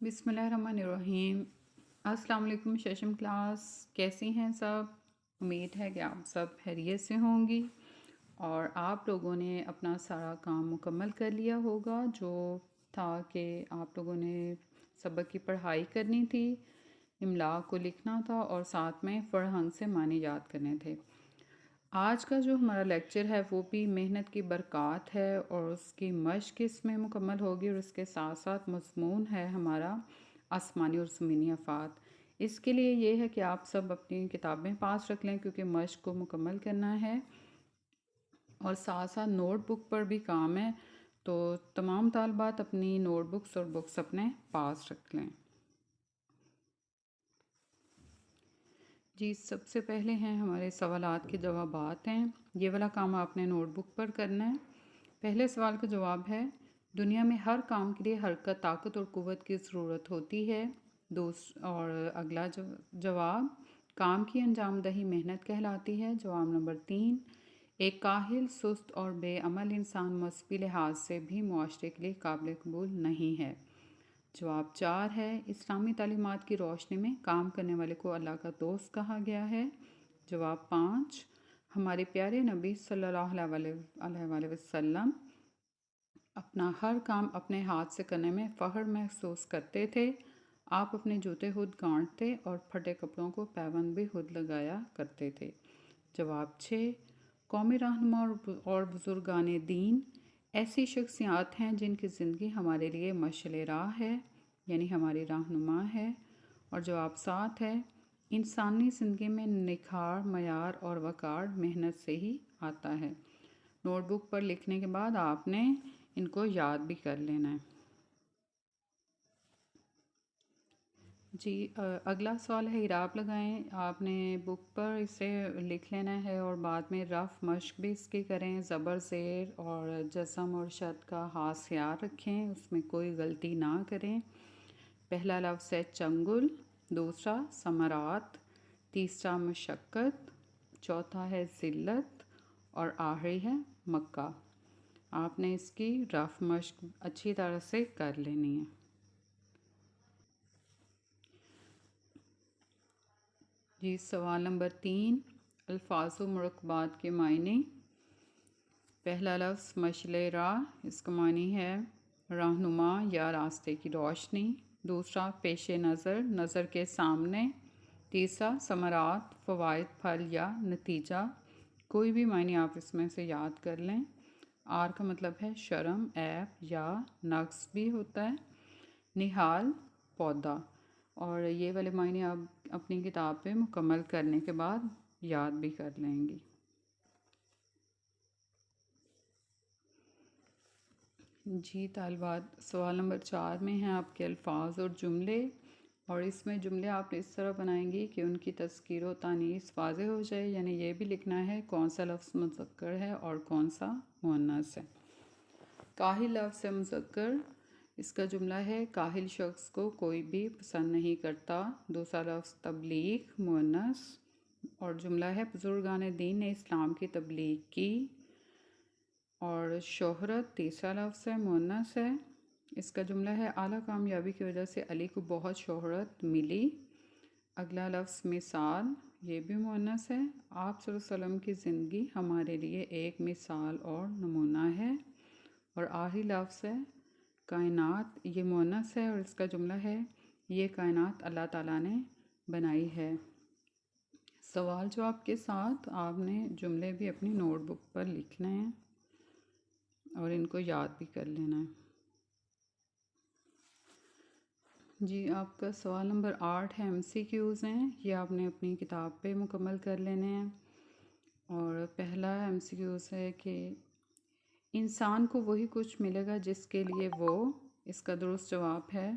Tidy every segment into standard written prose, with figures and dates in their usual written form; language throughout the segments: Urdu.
بسم اللہ الرحمن الرحیم۔ السلام علیکم ششم کلاس، کیسی ہیں سب؟ امید ہے کہ آپ سب خیریت سے ہوں گی اور آپ لوگوں نے اپنا سارا کام مکمل کر لیا ہوگا جو تھا کہ آپ لوگوں نے سبق کی پڑھائی کرنی تھی، املا کو لکھنا تھا اور ساتھ میں فرہنگ سے معنی یاد کرنے تھے۔ آج کا جو ہمارا لیکچر ہے وہ بھی محنت کی برکات ہے اور اس کی مشق اس میں مکمل ہوگی، اور اس کے ساتھ ساتھ مضمون ہے ہمارا آسمانی اور زمینی آفات۔ اس کے لیے یہ ہے کہ آپ سب اپنی کتابیں پاس رکھ لیں کیونکہ مشق کو مکمل کرنا ہے، اور ساتھ ساتھ نوٹ بک پر بھی کام ہے، تو تمام طالبات اپنی نوٹ بکس اور بکس اپنے پاس رکھ لیں۔ جی، سب سے پہلے ہیں ہمارے سوالات کے جوابات ہیں، یہ والا کام آپ نے نوٹ بک پر کرنا ہے۔ پہلے سوال کا جواب ہے، دنیا میں ہر کام کے لیے حرکت، طاقت اور قوت کی ضرورت ہوتی ہے۔ اور اگلا جواب، کام کی انجام دہی محنت کہلاتی ہے۔ جواب نمبر 3، ایک کاہل، سست اور بے عمل انسان مذہبی لحاظ سے بھی معاشرے کے لیے قابل قبول نہیں ہے۔ جواب 4 ہے، اسلامی تعلیمات کی روشنی میں کام کرنے والے کو اللہ کا دوست کہا گیا ہے۔ جواب 5، ہمارے پیارے نبی صلی اللہ علیہ وآلہ وسلم اپنا ہر کام اپنے ہاتھ سے کرنے میں فخر محسوس کرتے تھے۔ آپ اپنے جوتے خود گانٹھتے اور پھٹے کپڑوں کو پیوند بھی خود لگایا کرتے تھے۔ جواب 6، قومی رہنما اور بزرگان دین ایسی شخصیات ہیں جن کی زندگی ہمارے لیے مشعل راہ ہے، یعنی ہماری رہنما ہے۔ اور جواب 7 ہے، انسانی زندگی میں نکھار، معیار اور وقار محنت سے ہی آتا ہے۔ نوٹ بک پر لکھنے کے بعد آپ نے ان کو یاد بھی کر لینا ہے۔ جی، اگلا سوال ہے، اعراب لگائیں۔ آپ نے بک پر اسے لکھ لینا ہے اور بعد میں رف مشق بھی اس کی کریں۔ زبر، زیر اور جزم اور شد کا خاص خیال رکھیں، اس میں کوئی غلطی نہ کریں۔ پہلا لفظ ہے چنگل، دوسرا ثمرات، تیسرا مشقت، چوتھا ہے ذلت اور آخری ہے مکہ۔ آپ نے اس کی رف مشق اچھی طرح سے کر لینی ہے۔ جی، سوال نمبر 3، الفاظ و مرکبات کے معنی۔ پہلا لفظ مشعل راہ، اس کا معنی ہے رہنما یا راستے کی روشنی۔ دوسرا پیش نظر، نظر کے سامنے۔ تیسرا ثمرات، فوائد، پھل یا نتیجہ۔ کوئی بھی معنی آپ اس میں سے یاد کر لیں۔ آر کا مطلب ہے شرم، عیب یا نقص بھی ہوتا ہے۔ نہال، پودا۔ اور یہ والے معنی آپ اپنی کتاب پہ مکمل کرنے کے بعد یاد بھی کر لیں گی۔ جی طالبات، سوال نمبر 4 میں ہیں آپ کے الفاظ اور جملے، اور اس میں جملے آپ اس طرح بنائیں گی کہ ان کی تذکیر و تانیث واضح ہو جائے، یعنی یہ بھی لکھنا ہے کون سا لفظ مذکر ہے اور کون سا مؤنث ہے۔ کاہل لفظ ہے مذکر، اس کا جملہ ہے کاہل شخص کو کوئی بھی پسند نہیں کرتا۔ دوسرا لفظ تبلیغ، مؤنث، اور جملہ ہے بزرگان دین نے اسلام کی تبلیغ کی۔ اور شہرت تیسرا لفظ ہے، مؤنث ہے، اس کا جملہ ہے اعلیٰ کامیابی کی وجہ سے علی کو بہت شہرت ملی۔ اگلا لفظ مثال، یہ بھی مؤنث ہے، آپ صلی اللہ علیہ وسلم کی زندگی ہمارے لیے ایک مثال اور نمونہ ہے۔ اور آخری لفظ ہے کائنات، یہ مؤنث ہے اور اس کا جملہ ہے یہ کائنات اللہ تعالیٰ نے بنائی ہے۔ سوال جواب کے ساتھ آپ نے جملے بھی اپنی نوٹ بک پر لکھنے ہیں اور ان کو یاد بھی کر لینا ہے۔ جی، آپ کا سوال نمبر 8 ہے، MCQs ہیں، یہ آپ نے اپنی کتاب پہ مکمل کر لینے ہیں۔ اور پہلا MCQs ہے کہ انسان کو وہی کچھ ملے گا جس کے لیے وہ، اس کا درست جواب ہے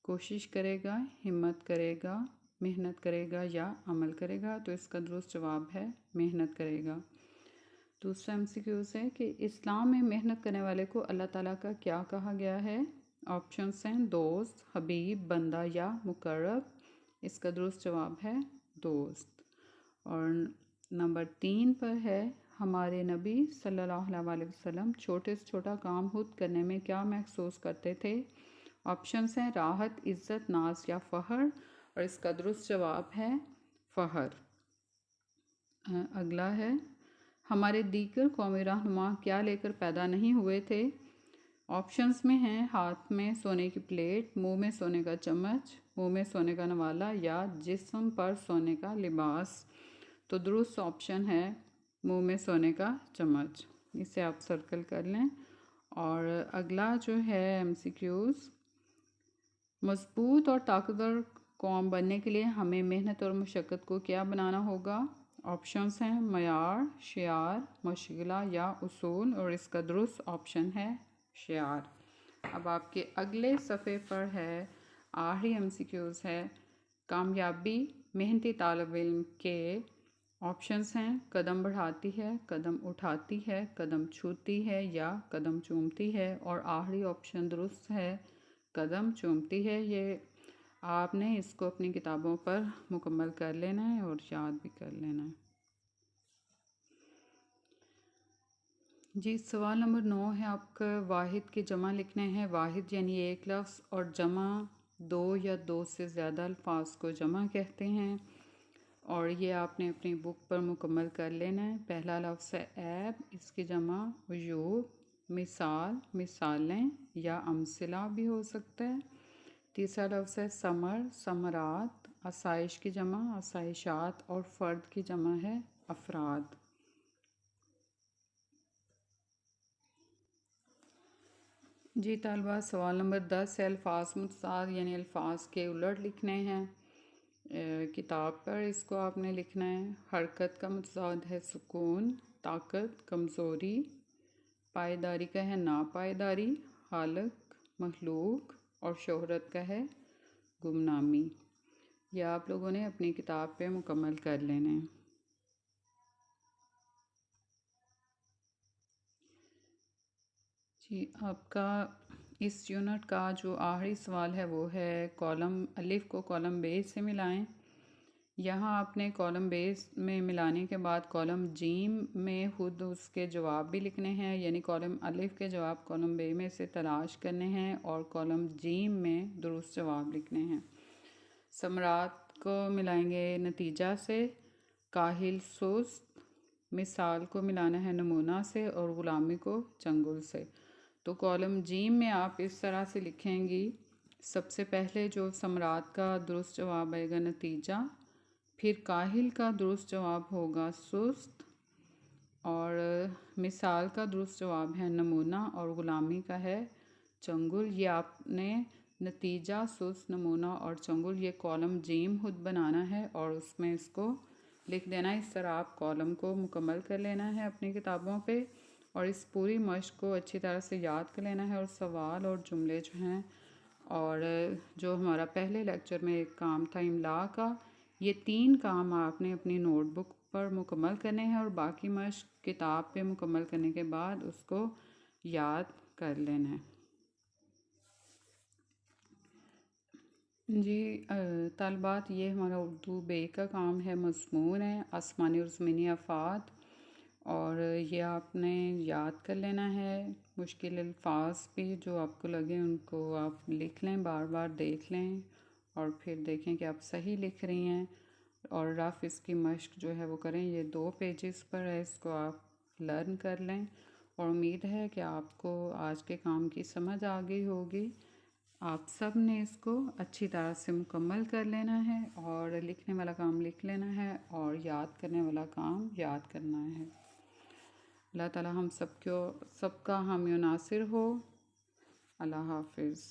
کوشش کرے گا، ہمت کرے گا، محنت کرے گا یا عمل کرے گا، تو اس کا درست جواب ہے محنت کرے گا۔ دوسرا MCQs ہے کہ اسلام میں محنت کرنے والے کو اللہ تعالیٰ کا کیا کہا گیا ہے؟ آپشنس ہیں دوست، حبیب، بندہ یا مقرب۔ اس کا درست جواب ہے دوست۔ اور نمبر 3 پر ہے، ہمارے نبی صلی اللہ علیہ وسلم چھوٹے سے چھوٹا کام خود کرنے میں کیا محسوس کرتے تھے؟ آپشنس ہیں راحت، عزت، ناز یا فخر، اور اس کا درست جواب ہے فخر۔ اگلا ہے ہمارے دیگر قومی رہنما کیا لے کر پیدا نہیں ہوئے تھے؟ آپشنس میں ہیں ہاتھ میں سونے کی پلیٹ، منہ میں سونے کا چمچ، منہ میں سونے کا نوالا، یا جسم پر سونے کا لباس۔ تو درست آپشن ہے منہ میں سونے کا چمچ، اسے آپ سرکل کر لیں۔ اور اگلا جو ہے MCQs، مضبوط اور طاقتور قوم بننے کے لیے ہمیں محنت اور مشقت کو کیا بنانا ہوگا؟ آپشنس ہیں معیار، شعار، مشغلہ یا اصول، اور اس کا درست آپشن ہے شعار۔ اب آپ کے اگلے صفحے پر ہے آخری MCQs ہے کامیابی محنتی طالب علم کے۔ آپشنس ہیں قدم بڑھاتی ہے، قدم اٹھاتی ہے، قدم چھوتی ہے یا قدم چومتی ہے، اور آخری آپشن درست ہے قدم چومتی ہے۔ یہ آپ نے اس کو اپنی کتابوں پر مکمل کر لینا ہے اور یاد بھی کر لینا ہے۔ جی سوال نمبر 9 ہے آپ کا واحد کے جمع لکھنے ہیں۔ واحد یعنی ایک لفظ، اور جمع دو یا دو سے زیادہ الفاظ کو جمع کہتے ہیں، اور یہ آپ نے اپنی بک پر مکمل کر لینا ہے۔ پہلا لفظ ہے عیب، اس کی جمع عیوب، مثال، مثالیں یا امثلہ بھی ہو سکتا ہے۔ تیسرا لفظ ہے ثمر، ثمرات، آسائش کی جمع آسائشات، اور فرد کی جمع ہے افراد۔ جی طالبہ سوال نمبر 10 ہے الفاظ متضاد یعنی الفاظ کے الٹ لکھنے ہیں کتاب پر، اس کو آپ نے لکھنا ہے۔ حرکت کا متضاد ہے سکون، طاقت کمزوری، پائیداری کا ہے ناپائیداری، خالق مخلوق، اور شہرت کا ہے گمنامی۔ یہ آپ لوگوں نے اپنی کتاب پہ مکمل کر لینے ہیں۔ جی آپ کا اس یونٹ کا جو آخری سوال ہے وہ ہے کالم الف کو کالم بیس سے ملائیں۔ یہاں آپ نے کالم بیس میں ملانے کے بعد کالم جیم میں خود اس کے جواب بھی لکھنے ہیں، یعنی کالم الف کے جواب کالم بے میں سے تلاش کرنے ہیں اور کالم جیم میں درست جواب لکھنے ہیں۔ ثمرات کو ملائیں گے نتیجہ سے، کاہل سست، مثال کو ملانا ہے نمونہ سے، اور غلامی کو چنگل سے۔ تو کالم جیم میں آپ اس طرح سے لکھیں گی، سب سے پہلے جو ثمرات کا درست جواب آئے گا نتیجہ، پھر کاہل کا درست جواب ہوگا سست، اور مثال کا درست جواب ہے نمونہ، اور غلامی کا ہے چنگل۔ یہ آپ نے نتیجہ، سست، نمونہ اور چنگل یہ کالم جیم خود بنانا ہے اور اس میں اس کو لکھ دینا ہے۔ اس طرح آپ کالم کو مکمل کر لینا ہے اپنی کتابوں پہ، اور اس پوری مشق کو اچھی طرح سے یاد کر لینا ہے، اور سوال اور جملے جو ہیں، اور جو ہمارا پہلے لیکچر میں ایک کام تھا املا کا، یہ 3 کام آپ نے اپنی نوٹ بک پر مکمل کرنے ہیں، اور باقی مشق کتاب پہ مکمل کرنے کے بعد اس کو یاد کر لینا ہے۔ جی طالبات یہ ہمارا اردو بے کا کام ہے، مضمون ہے آسمانی اور زمینی آفات، اور یہ آپ نے یاد کر لینا ہے۔ مشکل الفاظ بھی جو آپ کو لگے ان کو آپ لکھ لیں، بار بار دیکھ لیں، اور پھر دیکھیں کہ آپ صحیح لکھ رہی ہیں، اور رف اس کی مشق جو ہے وہ کریں۔ یہ 2 پیجز پر ہے، اس کو آپ لرن کر لیں، اور امید ہے کہ آپ کو آج کے کام کی سمجھ آ گئی ہوگی۔ آپ سب نے اس کو اچھی طرح سے مکمل کر لینا ہے، اور لکھنے والا کام لکھ لینا ہے، اور یاد کرنے والا کام یاد کرنا ہے۔ اللہ تعالی ہم سب کا حامی و ناصر ہو۔ اللہ حافظ۔